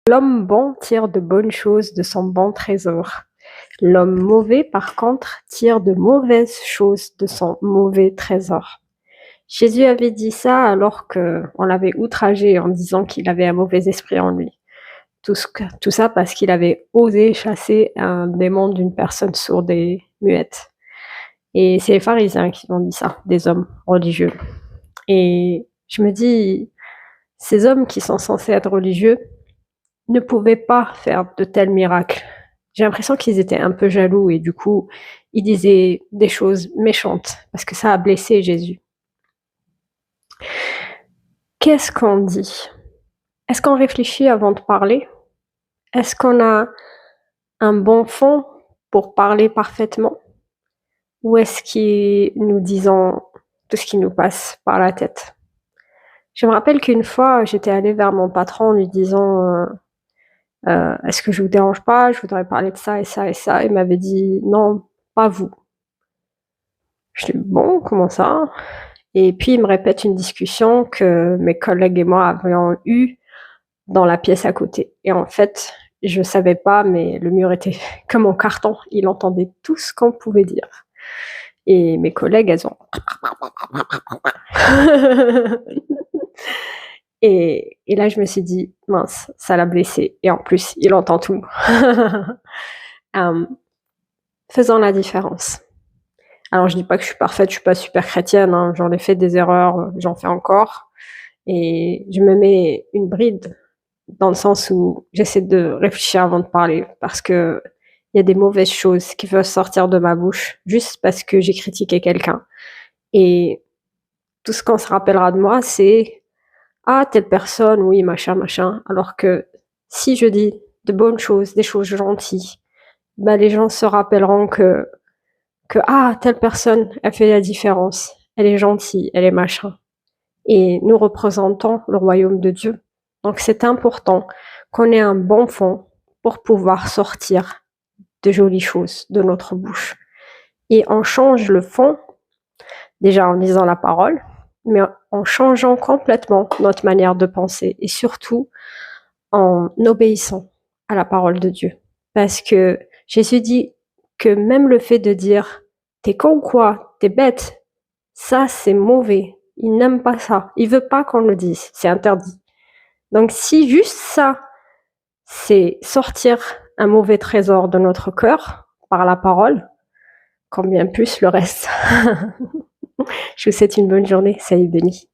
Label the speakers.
Speaker 1: L'homme bon tire de bonnes choses de son bon trésor. L'homme mauvais, par contre, tire de mauvaises choses de son mauvais trésor. Jésus avait dit ça alors qu'on l'avait outragé en disant qu'il avait un mauvais esprit en lui. Tout ça parce qu'il avait osé chasser un démon d'une personne sourde et muette. Et c'est les pharisiens qui ont dit ça, des hommes religieux. Et je me dis, ces hommes qui sont censés être religieux ne pouvaient pas faire de tels miracles. J'ai l'impression qu'ils étaient un peu jaloux et du coup, ils disaient des choses méchantes parce que ça a blessé Jésus. Qu'est-ce qu'on dit? Est-ce qu'on réfléchit avant de parler? Est-ce qu'on a un bon fond pour parler parfaitement? Ou est-ce que nous disons tout ce qui nous passe par la tête? Je me rappelle qu'une fois, j'étais allée vers mon patron en lui disant est-ce que je vous dérange pas? Je voudrais parler de ça et ça et ça. Il m'avait dit non, pas vous. Je dis bon, comment ça? Et puis il me répète une discussion que mes collègues et moi avions eue dans la pièce à côté. Et en fait, je savais pas, mais le mur était comme en carton. Il entendait tout ce qu'on pouvait dire. Et mes collègues, elles ont et là, je me suis dit mince, ça l'a blessé. Et en plus, il entend tout. Faisons la différence. Alors, je dis pas que je suis parfaite, je suis pas super chrétienne, hein, j'en ai fait des erreurs, j'en fais encore. Et je me mets une bride dans le sens où j'essaie de réfléchir avant de parler parce que il y a des mauvaises choses qui peuvent sortir de ma bouche juste parce que j'ai critiqué quelqu'un. Et tout ce qu'on se rappellera de moi, c'est ah, telle personne, oui, machin, machin. Alors que si je dis de bonnes choses, des choses gentilles, bah, les gens se rappelleront que ah, telle personne, elle fait la différence. Elle est gentille, elle est machin. Et nous représentons le royaume de Dieu. Donc c'est important qu'on ait un bon fond pour pouvoir sortir de jolies choses de notre bouche. Et on change le fond, déjà en lisant la parole, mais en changeant complètement notre manière de penser et surtout en obéissant à la parole de Dieu. Parce que Jésus dit que même le fait de dire t'es con ou quoi, t'es bête, ça c'est mauvais. Il n'aime pas ça. Il veut pas qu'on le dise. C'est interdit. Donc si juste ça, c'est sortir un mauvais trésor de notre cœur par la parole, combien plus le reste. Je vous souhaite une bonne journée. Soyez bénis.